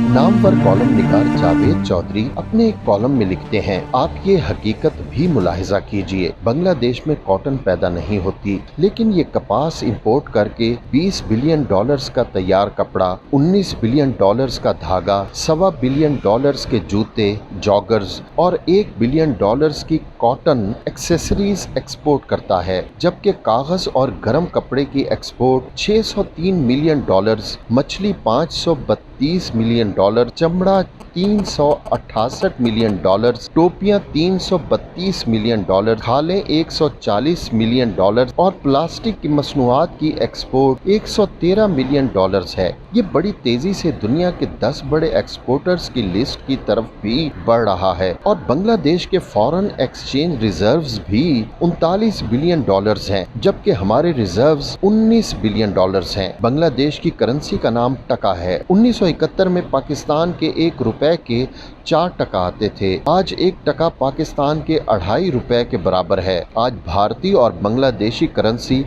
Namvar column निगार जावेद चौधरी अपने एक column में लिखते हैं, आप ये हकीकत भी मुलाहिजा कीजिए, बांग्लादेश में कॉटन पैदा नहीं होती, लेकिन ये कपास इंपोर्ट करके $20 बिलियन का तैयार कपड़ा, $19 बिलियन का धागा, $1.25 बिलियन के जूते, जॉगर्स और $1 बिलियन की कॉटन एक्सेसरीज एक्सपोर्ट करता है, जबकि कागज और गर्म कपड़े की एक्सपोर्ट $603 मिलियन, मछली $532 मिलियन, चमड़ा $368 मिलियन, टोपियां $332 मिलियन, खालें $140 मिलियन और प्लास्टिक की मसनूआत की एक्सपोर्ट $113 मिलियन है। ये बड़ी तेजी से दुनिया के 10 बड़े एक्सपोर्टर्स की लिस्ट की तरफ भी बढ़ रहा है और बांग्लादेश के फॉरेन एक्सचेंज रिजर्व्स भी $39 बिलियन हैं, जबकि हमारे रिजर्व्स $19 बिलियन हैं। बांग्लादेश की करेंसी का नाम टका है। 1971 में पाकिस्तान के ₹1 के 4 टका आते थे। आज 1 टका पाकिस्तान के ₹2.5 के बराबर है। आज भारतीय और बांग्लादेशी करेंसी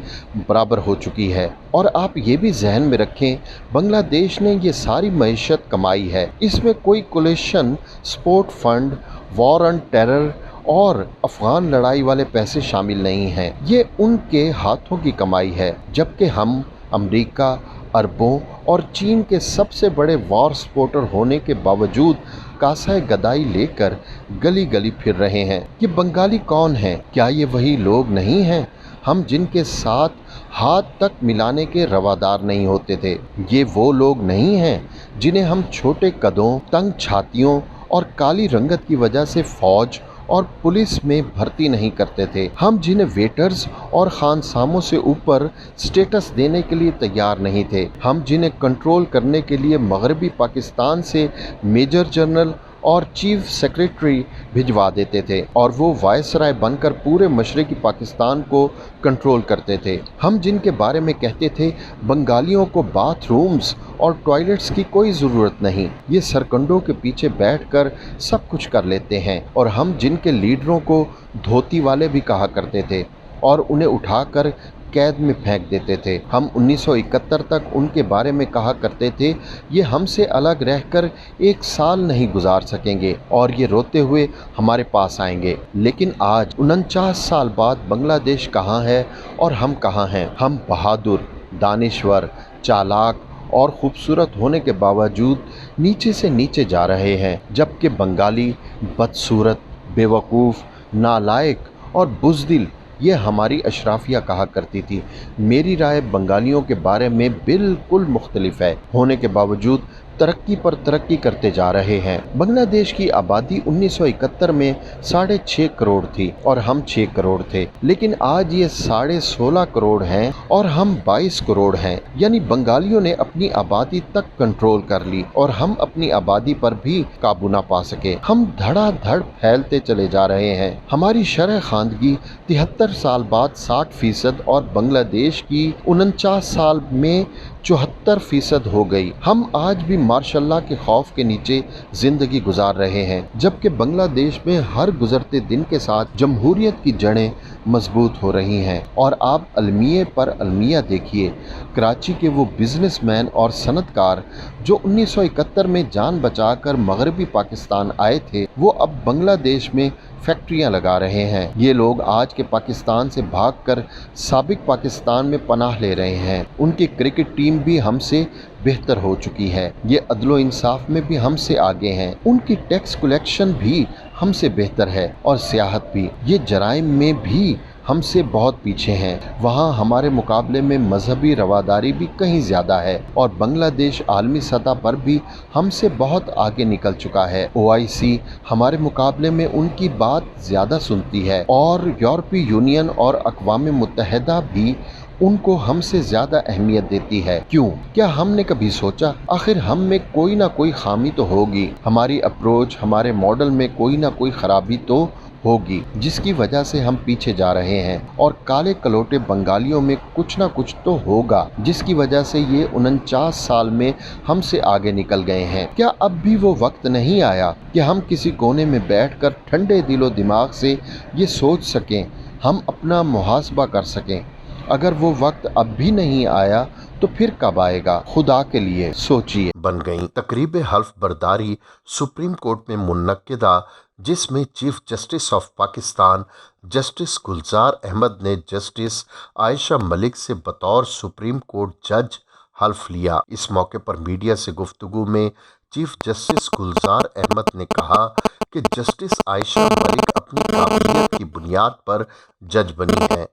बराबर हो चुकी है। और आप ये भी जहन में रखें, बांग्लादेश ने ये सारी मईशत कमाई है, इसमें कोई coalition, sport fund, war on terror और अफगान लड़ाई वाले पैसे शामिल नहीं हैं। ये उनके हाथों की कमाई है, जबकि हम अमेरिका, अरबों और चीन के सबसे बड़े वॉर सपोर्टर होने के बावजूद कासाए गदाई लेकर गली गली फिर रहे हैं। ये बंगाली कौन हैं? क्या ये वही लोग नहीं हैं हम जिनके साथ हाथ तक मिलाने के रवादार नहीं होते थे? ये वो लोग नहीं हैं जिन्हें हम छोटे कदों, तंग छातियों और काली रंगत की वजह से फौज और पुलिस में भर्ती नहीं करते थे? हम जिन्हें वेटर्स और खानसामों से ऊपर स्टेटस देने के लिए तैयार नहीं थे? हम जिन्हें कंट्रोल करने के लिए मगरबी पाकिस्तान से मेजर जनरल और चीफ सेक्रेटरी भिजवा देते थे और वो वायसराय बनकर पूरे मशरकी पाकिस्तान को कंट्रोल करते थे? हम जिनके बारे में कहते थे बंगालियों को बाथरूम्स और टॉयलेट्स की कोई ज़रूरत नहीं, ये सरकंडों के पीछे बैठकर सब कुछ कर लेते हैं? और हम जिनके लीडरों को धोती वाले भी कहा करते थे और उन्हें उठाकर कैद में फेंक देते थे? हम 1971 तक उनके बारे में कहा करते थे ये हमसे अलग रहकर 1 साल नहीं गुजार सकेंगे और ये रोते हुए हमारे पास आएंगे। लेकिन आज 49 साल बाद बांग्लादेश कहाँ है और हम कहाँ हैं? हम बहादुर, दानिश्वर, चालाक और खूबसूरत होने के बावजूद नीचे से नीचे जा रहे हैं, जबकि बंगाली बदसूरत, बेवकूफ़, नालायक और बुज़दिल ये हमारी अशराफिया कहा करती थी। मेरी राय बंगालियों के बारे में बिल्कुल मुख्तलिफ है। होने के बावजूद तरक्की पर तरक्की करते जा रहे हैं। बांग्लादेश की आबादी 1971 में 6.5 करोड़ थी और हम 6 करोड़ थे, लेकिन आज ये 16.5 करोड़ हैं और हम 22 करोड़ हैं। यानी बंगालियों ने अपनी आबादी तक कंट्रोल कर ली और हम अपनी आबादी पर भी काबू ना पा सके। हम धड़ाधड़ फैलते चले जा रहे हैं। हमारी शरह खानगी 73 साल बाद 60% और बांग्लादेश की 49 साल में 74% हो गई। हम आज भी मार्शल्लाह के खौफ के नीचे जिंदगी गुजार रहे हैं, जबकि बांग्लादेश में हर गुजरते दिन के साथ जमहूरियत की जड़ें मजबूत हो रही हैं। और आप अलमिया पर अलमिया देखिए, कराची के वो बिजनेसमैन और सनतकार जो 1971 में जान बचाकर मगरबी पाकिस्तान आए थे, वो अब बांग्लादेश में फैक्ट्रियां लगा रहे हैं। ये लोग आज के पाकिस्तान से भागकर साबिक पाकिस्तान में पनाह ले रहे हैं। उनकी क्रिकेट टीम भी हमसे बेहतर हो चुकी है। ये अदलो इंसाफ में भी हमसे आगे हैं। उनकी टैक्स कलेक्शन भी हमसे बेहतर है और सियाहत भी। ये जराइम में भी हमसे बहुत पीछे हैं। वहाँ हमारे मुकाबले में मजहबी रवादारी भी कहीं ज़्यादा है और बांग्लादेश आलमी सतह पर भी हमसे बहुत आगे निकल चुका है। OIC हमारे मुकाबले में उनकी बात ज़्यादा सुनती है और यूरोपीय यूनियन और अक़वाम मुत्तहिदा भी उनको हमसे ज़्यादा अहमियत देती है। क्यों? क्या हमने कभी सोचा आखिर हम में कोई ना कोई खामी तो होगी, हमारी अप्रोच, हमारे मॉडल में कोई ना कोई खराबी तो होगी, जिसकी वजह से हम पीछे जा रहे हैं। और काले कलोटे बंगालियों में कुछ ना कुछ तो होगा, जिसकी वजह से ये 49 साल में हमसे आगे निकल गए हैं। क्या अब भी वो वक्त नहीं आया कि हम किसी कोने में बैठकर ठंडे दिलो दिमाग से ये सोच सकें, हम अपना मुहासबा कर सकें, अगर वो वक्त अब भी नहीं आया तो फिर कब आएगा? खुदा के लिए सोचिए। बन गई तकरीब हल्फ बर्दारी सुप्रीम कोर्ट में मुनक्किदा, जिसमें chief justice of Pakistan justice Gulzar Ahmed ने जस्टिस आयशा मलिक से बतौर सुप्रीम कोर्ट जज हल्फ लिया। इस मौके पर मीडिया से गुफ्तगू में चीफ जस्टिस गुलजार अहमद ने कहा कि जस्टिस आयशा मलिक अपनी काबिलियत की बुनियाद पर जज बनी हैं।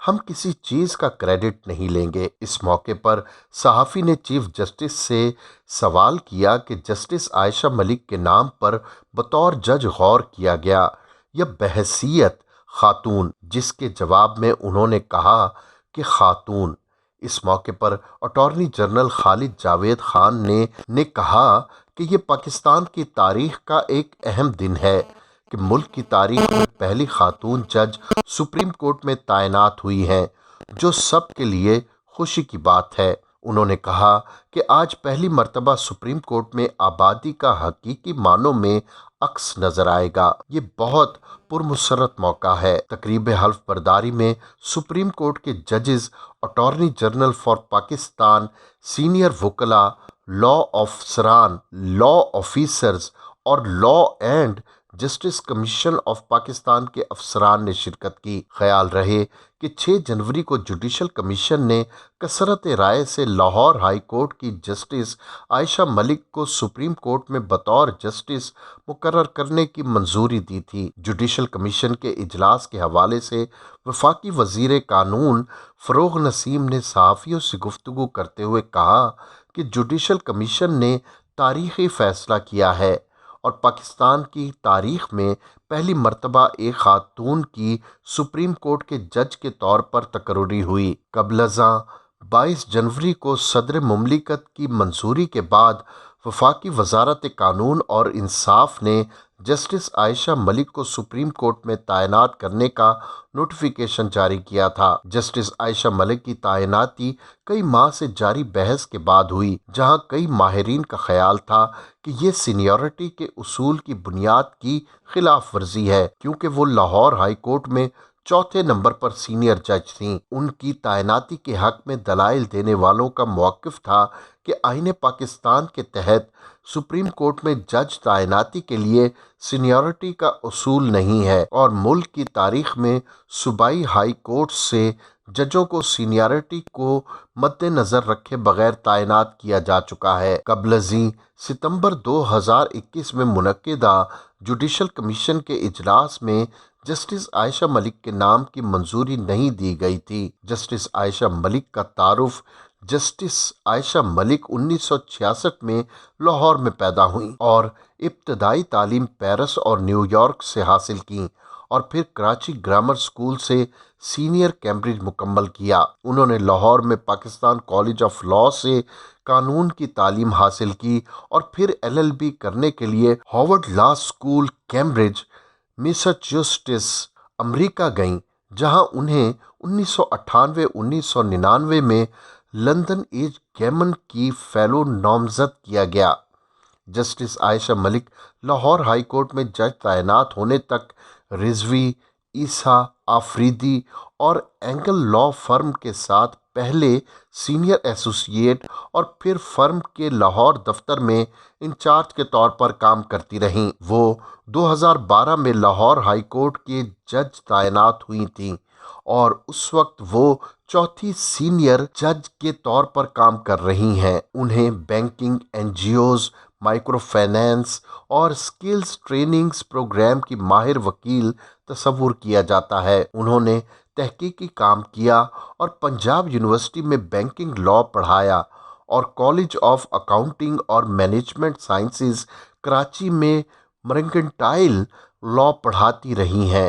हम किसी चीज़ का क्रेडिट नहीं लेंगे। इस मौके पर सहाफ़ी ने चीफ जस्टिस से सवाल किया कि जस्टिस आयशा मलिक के नाम पर बतौर जज गौर किया गया या बहसीयत खातून, जिसके जवाब में उन्होंने कहा कि खातून। इस मौके पर अटॉर्नी जनरल खालिद जावेद खान ने कहा कि ये पाकिस्तान की तारीख का एक अहम दिन है कि मुल्क की तारीख में पहली खातून जज सुप्रीम कोर्ट में तैनात हुई हैं, जो सब के लिए खुशी की बात है। उन्होंने कहा कि आज पहली मर्तबा सुप्रीम कोर्ट में आबादी का हकीकी मानों में अक्स नजर आएगा। ये बहुत पुरमसरत मौका है। तकरीब हल्फ बर्दारी में सुप्रीम कोर्ट के जजेस, attorney general for Pakistan, senior वकला, लॉ अफसरान, लॉ ऑफिसर्स और law and justice commission of Pakistan के अफसरान ने शिरकत की। ख्याल रहे कि 6 जनवरी को जुडिशल कमीशन ने कसरत राय से लाहौर हाई कोर्ट की जस्टिस आयशा मलिक को सुप्रीम कोर्ट में बतौर जस्टिस मुकर्रर करने की मंजूरी दी थी। जुडिशल कमीशन के इजलास के हवाले से वफाकी वजीर कानून फरोग नसीम ने सहाफ़ियों से गुफ्तगू करते हुए कहा कि जुडिशल कमीशन ने तारीख़ी फ़ैसला किया है और पाकिस्तान की तारीख में पहली मर्तबा एक खातून की सुप्रीम कोर्ट के जज के तौर पर तकर्री हुई। कबलज़ा 22 जनवरी को सदर मुमलिकत की मंजूरी के बाद वफाकी वजारत कानून और इंसाफ ने जस्टिस आयशा मलिक को सुप्रीम कोर्ट में तैनात करने का नोटिफिकेशन जारी किया था। जस्टिस आयशा मलिक की तैनाती कई माह से जारी बहस के बाद हुई, जहां कई माहिरीन का ख्याल था कि ये सीनियरिटी के उसूल की बुनियाद की खिलाफ वर्जी है, क्योंकि वो लाहौर हाई कोर्ट में चौथे नंबर पर सीनियर जज थीं। उनकी तैनाती के हक में दलाइल देने वालों का मौक़िफ़ था कि आईन पाकिस्तान के तहत सुप्रीम कोर्ट में जज तैनाती के लिए सीनियरिटी का उसूल नहीं है और मुल्क की तारीख में सूबाई हाई कोर्ट से जजों को सीनियरिटी को मद्देनज़र रखे बगैर तैनात किया जा चुका है। कबलज़ी सितंबर 2021 में मुनक्किदा जुडिशल कमीशन के इजलास में जस्टिस आयशा मलिक के नाम की मंजूरी नहीं दी गई थी। जस्टिस आयशा मलिक का तारुफ जस्टिस आयशा मलिक 1966 में लाहौर में पैदा हुई और इब्तदाई तालीम पेरिस और न्यूयॉर्क से हासिल की और फिर कराची ग्रामर स्कूल से सीनियर कैम्ब्रिज मुकम्मल किया। उन्होंने लाहौर में पाकिस्तान कॉलेज ऑफ लॉ से कानून की तालीम हासिल की और फिर LLB करने के लिए Harvard law school Cambridge Massachusetts America गईं, जहां उन्हें 1998-1999 में लंदन एज गैमन की फेलो नामजद किया गया। Justice Ayesha Malik Lahore high court में जज तैनात होने तक रिजवी, ईसा आफरीदी और एंगल लॉ फर्म के साथ पहले सीनियर एसोसिएट और फिर फर्म के लाहौर दफ्तर में इंचार्ज के तौर पर काम करती रहीं। वो 2012 में लाहौर हाई कोर्ट के जज तैनात हुई थीं और उस वक्त वो चौथी सीनियर जज के तौर पर काम कर रही हैं। उन्हें बैंकिंग, NGOs, माइक्रो फाइनेंस और स्किल्स ट्रेनिंग्स प्रोग्राम की माहिर वकील तस्वुर किया जाता है। उन्होंने तहकीकी काम किया और पंजाब यूनिवर्सिटी में बैंकिंग लॉ पढ़ाया और कॉलेज ऑफ अकाउंटिंग और मैनेजमेंट साइंसेज कराची में मर्केंटाइल लॉ पढ़ाती रही हैं।